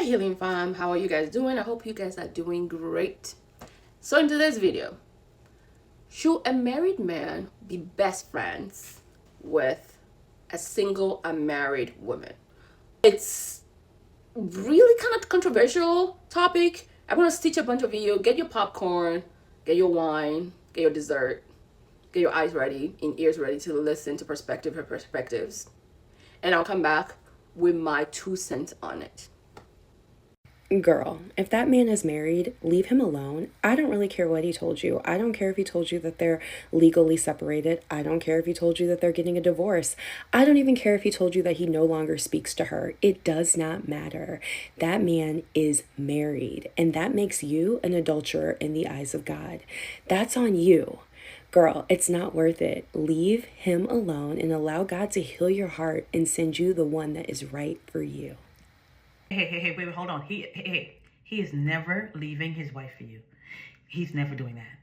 Hey Healing Fam, how are you guys doing? I hope you guys are doing great. So in today's video, should a married man be best friends with a single unmarried woman? It's really kind of controversial topic. I'm gonna stitch a bunch of you. Get your popcorn, get your wine, get your dessert, get your eyes ready and ears ready to listen to perspectives. And I'll come back with my 2 cents on it. Girl, if that man is married, leave him alone. I don't really care what he told you. I don't care if he told you that they're legally separated. I don't care if he told you that they're getting a divorce. I don't even care if he told you that he no longer speaks to her. It does not matter. That man is married, and that makes you an adulterer in the eyes of God. That's on you. Girl, it's not worth it. Leave him alone and allow God to heal your heart and send you the one that is right for you. Hey, wait, hold on. He is never leaving his wife for you. He's never doing that.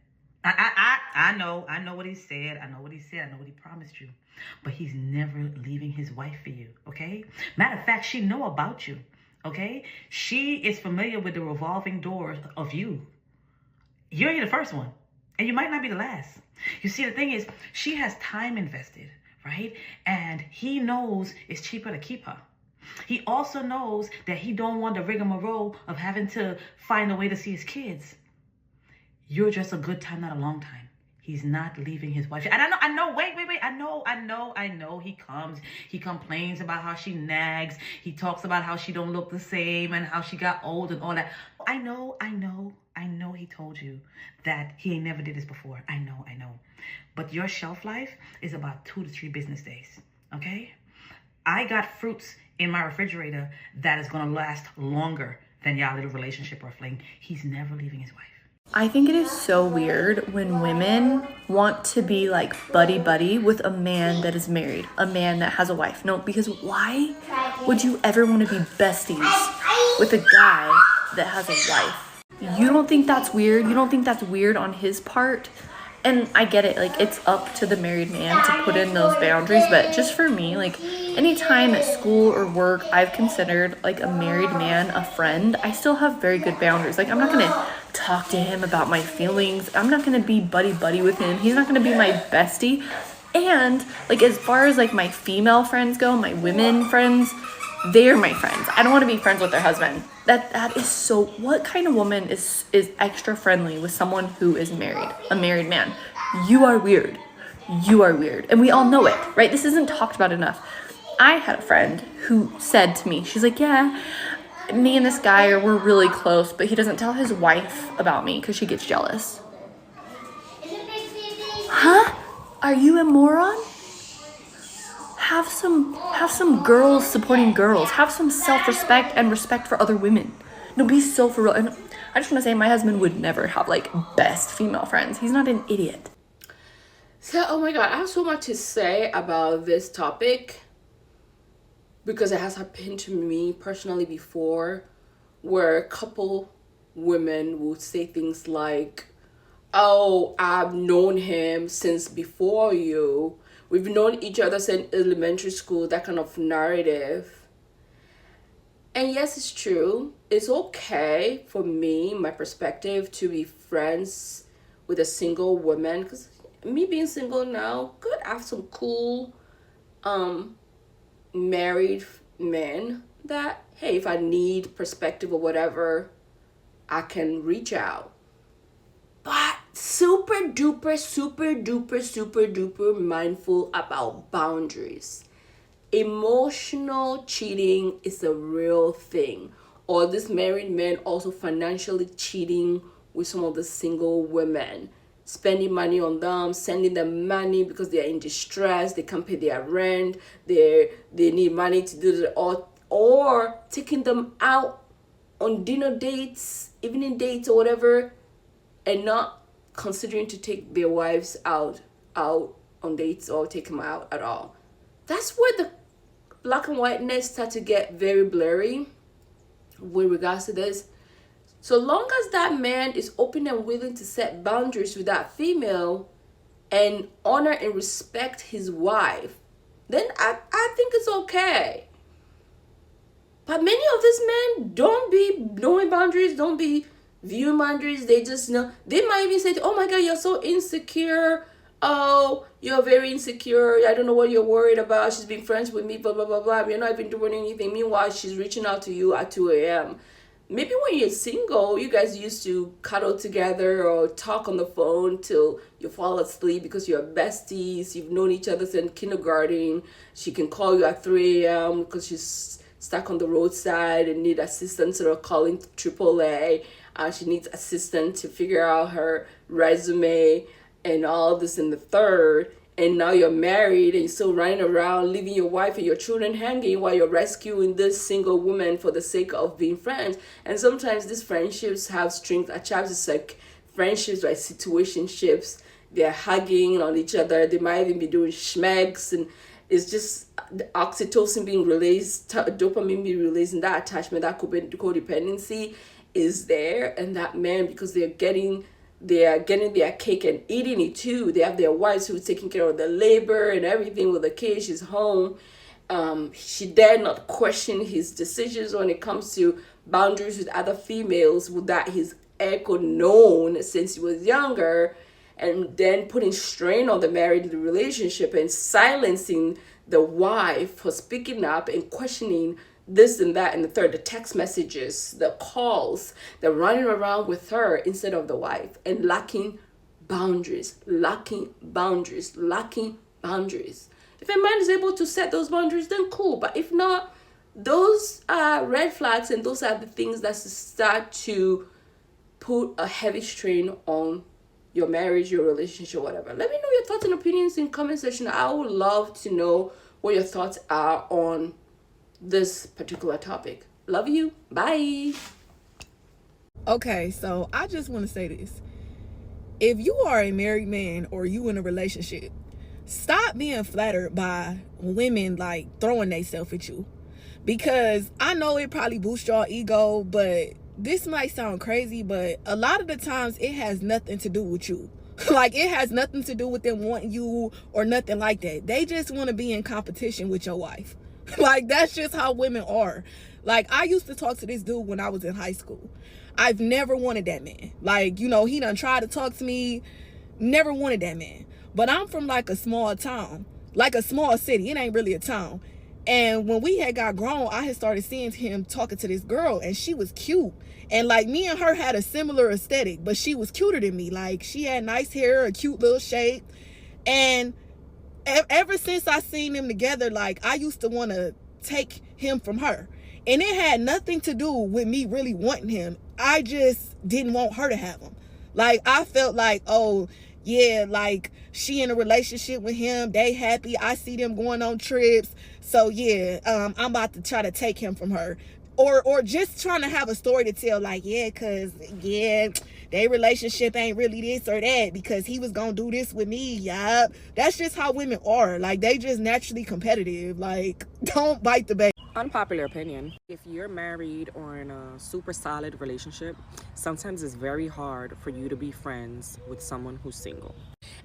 I know what he said. I know what he promised you. But he's never leaving his wife for you, okay? Matter of fact, she know about you, okay? She is familiar with the revolving door of you. You ain't the first one, and you might not be the last. You see, the thing is, she has time invested, right? And he knows it's cheaper to keep her. He also knows that he don't want the rigmarole of having to find a way to see his kids. You're just a good time, not a long time. He's not leaving his wife. And I know, wait. I know he complains about how she nags. He talks about how she don't look the same and how she got old and all that. I know he told you that he ain't never did this before. I know. But your shelf life is about 2 to 3 business days, okay? I got fruits in my refrigerator that is going to last longer than y'all little relationship or fling. He's never leaving his wife. I think it is so weird when women want to be like buddy with a man that is married, a man that has a wife. No, because why would you ever want to be besties with a guy that has a wife? You don't think that's weird? You don't think that's weird on his part? And I get it, like, it's up to the married man to put in those boundaries, but just for me, like, anytime at school or work I've considered, like, a married man a friend, I still have very good boundaries. Like, I'm not gonna talk to him about my feelings. I'm not gonna be buddy with him. He's not gonna be my bestie. And, like, as far as, like, my female friends go, my women friends, they're my friends. I don't want to be friends with their husband. That is so... What kind of woman is extra friendly with someone who is married? A married man. You are weird. You are weird. And we all know it, right? This isn't talked about enough. I had a friend who said to me, she's like, yeah, me and this guy, we're really close, but he doesn't tell his wife about me because she gets jealous. Huh? Are you a moron? Have some girls supporting girls. Have some self-respect and respect for other women. No, be so for real. And I just want to say my husband would never have like best female friends. He's not an idiot. So, oh my God, I have so much to say about this topic because it has happened to me personally before, where a couple women would say things like, oh, I've known him since before you. We've known each other since elementary school, that kind of narrative. And yes, it's true. It's okay for me, my perspective, to be friends with a single woman. Because me being single now, good, I have some cool married men that, hey, if I need perspective or whatever, I can reach out. But super duper mindful about boundaries. Emotional cheating is a real thing. Or this married man also financially cheating with some of the single women, spending money on them, sending them money because they are in distress, they can't pay their rent, they need money to do it, or taking them out on dinner dates, evening dates or whatever, and not considering to take their wives out on dates or take them out at all. That's where the black and whiteness start to get very blurry with regards to this. So long as that man is open and willing to set boundaries with that female and honor and respect his wife, then I think it's okay. But many of these men don't knowing boundaries, don't be viewing boundaries. They just know. They might even say, oh my God, you're so insecure. Oh, you're very insecure. I don't know what you're worried about. She's been friends with me, blah, blah, blah, blah. You're not even doing anything. Meanwhile, she's reaching out to you at 2 a.m. Maybe when you're single, you guys used to cuddle together or talk on the phone till you fall asleep because you're besties. You've known each other since kindergarten. She can call you at 3 a.m. because she's stuck on the roadside and need assistance or calling AAA. She needs assistance to figure out her resume and all this and the third. And now you're married and you're still running around, leaving your wife and your children hanging while you're rescuing this single woman for the sake of being friends. And sometimes these friendships have strings attached. It's like friendships, like situationships. They're hugging on each other. They might even be doing schmegs. And it's just the oxytocin being released, dopamine being released, and that attachment, that codependency is there. And that man, because they are getting their cake and eating it too. They have their wives who's taking care of the labor and everything with the kids. She's home. She dare not question his decisions when it comes to boundaries with other females that he's known since he was younger, and then putting strain on the married relationship and silencing the wife for speaking up and questioning this and that and the third, the text messages, the calls, the running around with her instead of the wife, and lacking boundaries. If a man is able to set those boundaries, then cool. But if not, those are red flags, and those are the things that start to put a heavy strain on your marriage, your relationship, whatever. Let me know your thoughts and opinions in the comment section. I would love to know what your thoughts are on this particular topic. Love you. Bye. Okay, so I just want to say this. If you are a married man or you in a relationship, stop being flattered by women like throwing themselves at you. Because I know it probably boosts your ego, but this might sound crazy, but a lot of the times it has nothing to do with you. Like, it has nothing to do with them wanting you or nothing like that. They just want to be in competition with your wife. Like, that's just how women are. Like, I used to talk to this dude when I was in high school. I've never wanted that man. Like, you know, he done tried to talk to me. Never wanted that man. But I'm from like a small town, like a small city. It ain't really a town. And when we had got grown, I had started seeing him talking to this girl, and she was cute. And like, me and her had a similar aesthetic, but she was cuter than me. Like, she had nice hair, a cute little shape. And ever since I seen them together, like, I used to want to take him from her. And it had nothing to do with me really wanting him. I just didn't want her to have him. Like, I felt like, oh, yeah, like, she in a relationship with him. They happy. I see them going on trips. So, yeah, I'm about to try to take him from her. Or just trying to have a story to tell, like, yeah, because, yeah, their relationship ain't really this or that because he was going to do this with me. Yup. That's just how women are. Like, they just naturally competitive. Like, don't bite the bait. Unpopular opinion. If you're married or in a super solid relationship, sometimes it's very hard for you to be friends with someone who's single.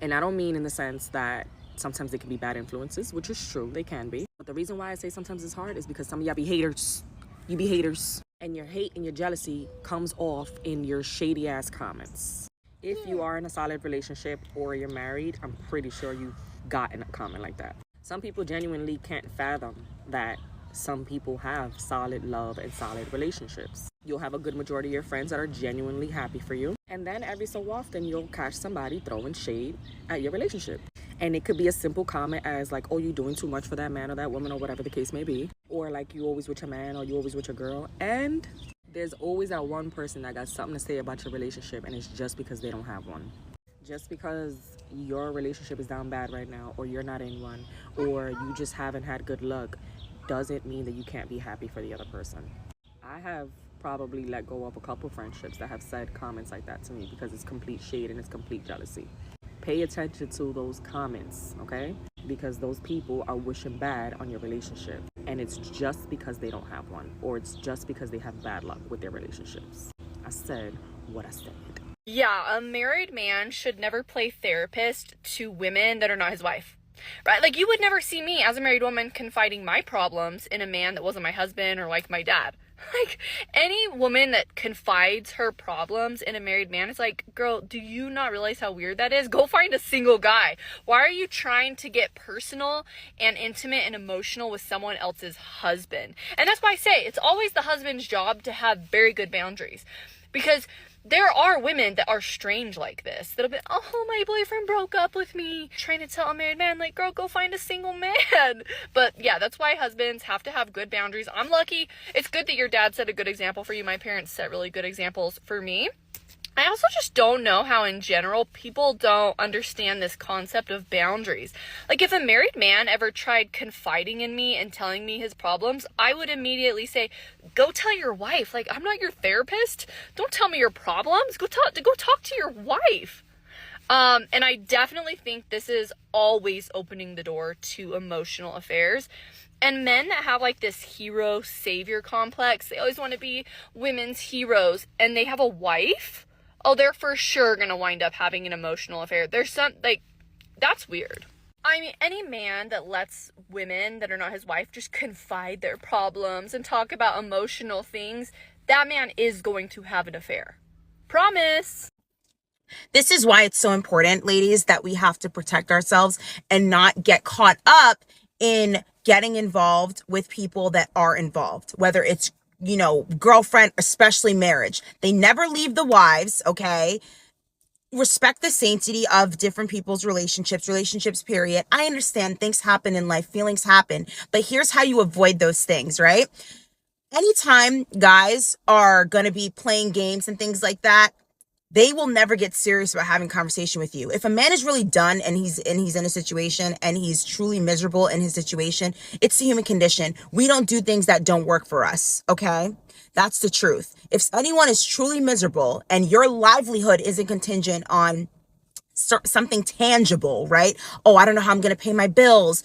And I don't mean in the sense that sometimes they can be bad influences, which is true, they can be. But the reason why I say sometimes it's hard is because some of y'all be haters. You be haters. And your hate and your jealousy comes off in your shady ass comments. If you are in a solid relationship or you're married, I'm pretty sure you've gotten a comment like that. Some people genuinely can't fathom that some people have solid love and solid relationships. You'll have a good majority of your friends that are genuinely happy for you. And then every so often you'll catch somebody throwing shade at your relationship. And it could be a simple comment as like, oh, you doing too much for that man or that woman or whatever the case may be. Or like, you always with your man or you always with your girl. And there's always that one person that got something to say about your relationship, and it's just because they don't have one. Just because your relationship is down bad right now, or you're not in one, or you just haven't had good luck, doesn't mean that you can't be happy for the other person. I have probably let go of a couple friendships that have said comments like that to me because it's complete shade and it's complete jealousy. Pay attention to those comments, okay? Because those people are wishing bad on your relationship, and it's just because they don't have one, or it's just because they have bad luck with their relationships. I said what I said. Yeah, a married man should never play therapist to women that are not his wife. Right? Like, you would never see me as a married woman confiding my problems in a man that wasn't my husband or like my dad. Like, any woman that confides her problems in a married man, it's like, girl, do you not realize how weird that is? Go find a single guy. Why are you trying to get personal and intimate and emotional with someone else's husband? And that's why I say it's always the husband's job to have very good boundaries. Because there are women that are strange like this. That'll be, oh, my boyfriend broke up with me. Trying to tell a married man, like, girl, go find a single man. But yeah, that's why husbands have to have good boundaries. I'm lucky. It's good that your dad set a good example for you. My parents set really good examples for me. I also just don't know how, in general, people don't understand this concept of boundaries. Like, if a married man ever tried confiding in me and telling me his problems, I would immediately say, go tell your wife. Like, I'm not your therapist. Don't tell me your problems. Go talk to your wife. And I definitely think this is always opening the door to emotional affairs. And men that have like this hero savior complex, they always want to be women's heroes, and they have a wife, oh, they're for sure gonna wind up having an emotional affair. There's some, like, that's weird. I mean, any man that lets women that are not his wife just confide their problems and talk about emotional things, that man is going to have an affair. Promise. This is why it's so important, ladies, that we have to protect ourselves and not get caught up in getting involved with people that are involved, whether it's, you know, girlfriend, especially marriage. They never leave the wives, okay? Respect the sanctity of different people's relationships, period. I understand things happen in life, feelings happen, but here's how you avoid those things, right? Anytime guys are going to be playing games and things like that, they will never get serious about having conversation with you. If a man is really done and he's in a situation and he's truly miserable in his situation, it's the human condition. We don't do things that don't work for us, okay? That's the truth. If anyone is truly miserable and your livelihood isn't contingent on something tangible, right? Oh, I don't know how I'm going to pay my bills.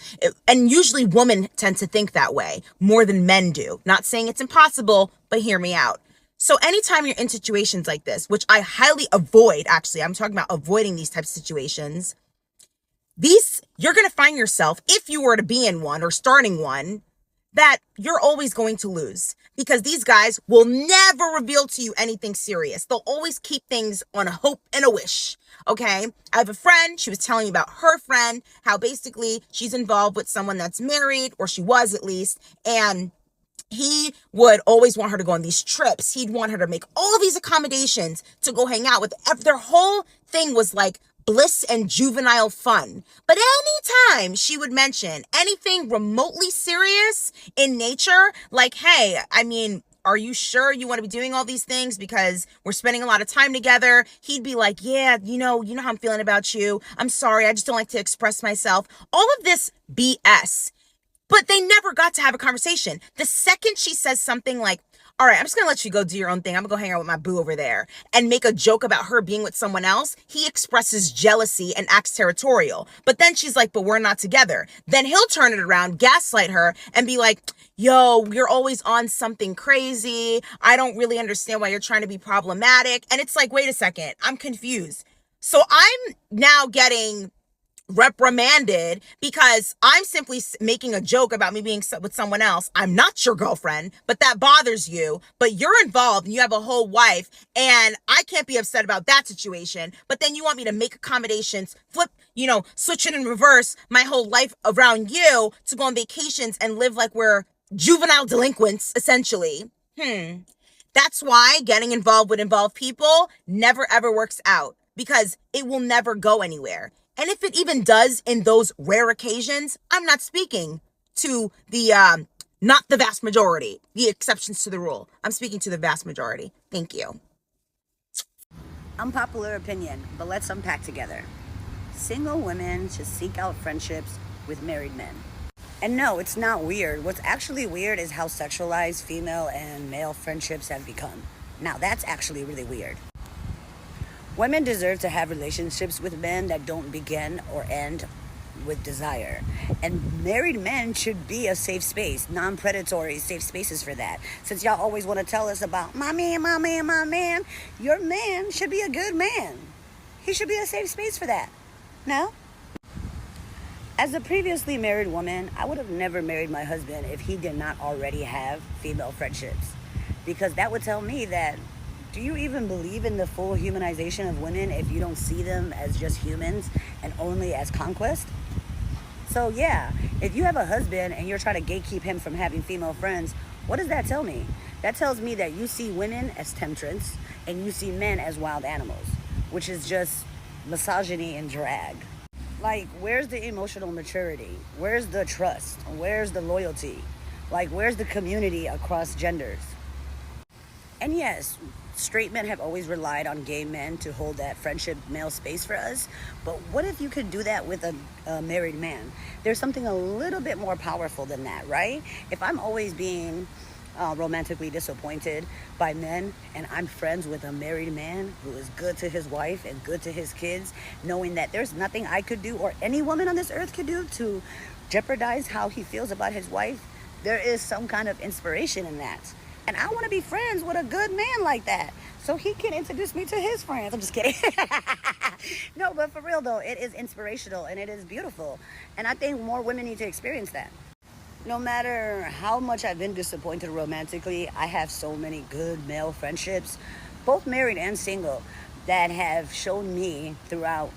And usually women tend to think that way more than men do. Not saying it's impossible, but hear me out. So anytime you're in situations like this, which I highly avoid, actually, I'm talking about avoiding these types of situations, you're going to find yourself, if you were to be in one or starting one, that you're always going to lose, because these guys will never reveal to you anything serious. They'll always keep things on a hope and a wish. Okay. I have a friend. She was telling me about her friend, how basically she's involved with someone that's married, or she was at least. And he would always want her to go on these trips. He'd want her to make all these accommodations to go hang out with. Their whole thing was like bliss and juvenile fun. But anytime she would mention anything remotely serious in nature, like, hey, I mean, are you sure you want to be doing all these things because we're spending a lot of time together? He'd be like, yeah, you know how I'm feeling about you. I'm sorry. I just don't like to express myself. All of this BS. But they never got to have a conversation. The second she says something like, all right, I'm just going to let you go do your own thing. I'm going to go hang out with my boo over there, and make a joke about her being with someone else, he expresses jealousy and acts territorial. But then she's like, but we're not together. Then he'll turn it around, gaslight her, and be like, yo, you're always on something crazy. I don't really understand why you're trying to be problematic. And it's like, wait a second, I'm confused. So I'm now getting reprimanded because I'm simply making a joke about me being with someone else. I'm not your girlfriend, but that bothers you. But you're involved and you have a whole wife, and I can't be upset about that situation. But then you want me to make accommodations, switch it in reverse my whole life around you to go on vacations and live like we're juvenile delinquents, essentially. That's why getting involved with involved people never ever works out, because it will never go anywhere. And if it even does in those rare occasions, I'm not speaking to the, not the vast majority, the exceptions to the rule. I'm speaking to the vast majority. Thank you. Unpopular opinion, but let's unpack together. Single women should seek out friendships with married men. And no, it's not weird. What's actually weird is how sexualized female and male friendships have become. Now, that's actually really weird. Women deserve to have relationships with men that don't begin or end with desire. And married men should be a safe space, non-predatory safe spaces for that. Since y'all always want to tell us about my man, your man should be a good man. He should be a safe space for that. No? As a previously married woman, I would have never married my husband if he did not already have female friendships. because that would tell me that, do you even believe in the full humanization of women if you don't see them as just humans and only as conquest? So yeah, if you have a husband and you're trying to gatekeep him from having female friends, what does that tell me? That tells me that you see women as temptress and you see men as wild animals, which is just misogyny and drag. Like, where's the emotional maturity? Where's the trust? Where's the loyalty? Like, where's the community across genders? And yes, straight men have always relied on gay men to hold that friendship male space for us. But what if you could do that with a married man? There's something a little bit more powerful than that, right? If I'm always being romantically disappointed by men and I'm friends with a married man who is good to his wife and good to his kids, knowing that there's nothing I could do or any woman on this earth could do to jeopardize how he feels about his wife, there is some kind of inspiration in that. And I want to be friends with a good man like that, so he can introduce me to his friends. I'm just kidding. No, but for real though, it is inspirational and it is beautiful. And I think more women need to experience that. No matter how much I've been disappointed romantically, I have so many good male friendships, both married and single, that have shown me throughout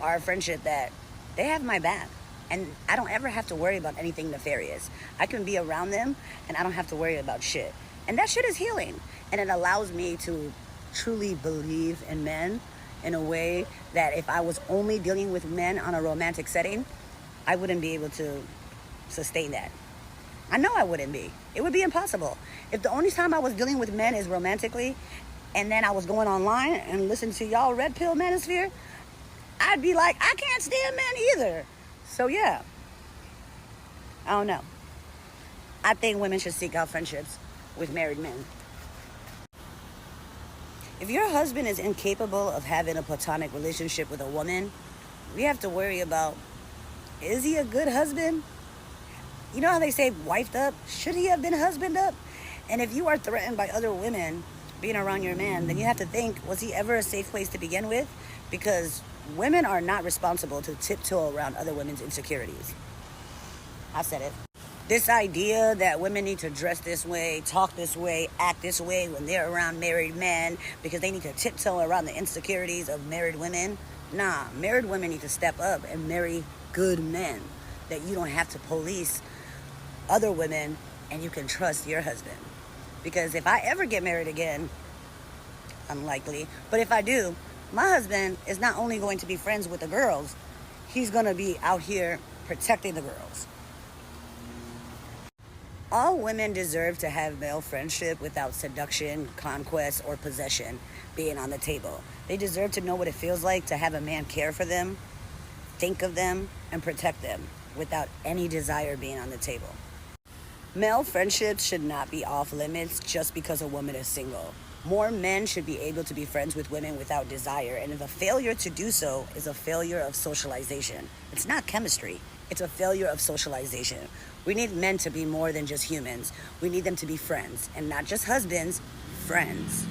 our friendship that they have my back. And I don't ever have to worry about anything nefarious. I can be around them and I don't have to worry about shit. And that shit is healing. And it allows me to truly believe in men in a way that if I was only dealing with men on a romantic setting, I wouldn't be able to sustain that. I know I wouldn't be. It would be impossible. If the only time I was dealing with men is romantically, and then I was going online and listening to y'all red pill manosphere, I'd be like, I can't stand men either. So yeah, I don't know. I think women should seek out friendships with married men. If your husband is incapable of having a platonic relationship with a woman, we have to worry about, is he a good husband? You know how they say wifed up? Should he have been husband up? And if you are threatened by other women being around your man, then you have to think, was he ever a safe place to begin with? Because women are not responsible to tiptoe around other women's insecurities. I said it. This idea that women need to dress this way, talk this way, act this way when they're around married men because they need to tiptoe around the insecurities of married women. Nah, married women need to step up and marry good men that you don't have to police other women and you can trust your husband. Because if I ever get married again, unlikely, but if I do, my husband is not only going to be friends with the girls, he's going to be out here protecting the girls. All women deserve to have male friendship without seduction, conquest, or possession being on the table. They deserve to know what it feels like to have a man care for them, think of them, and protect them without any desire being on the table. Male friendships should not be off limits just because a woman is single. More men should be able to be friends with women without desire, and if a failure to do so is a failure of socialization. It's not chemistry, it's a failure of socialization. We need men to be more than just humans. We need them to be friends, and not just husbands, friends.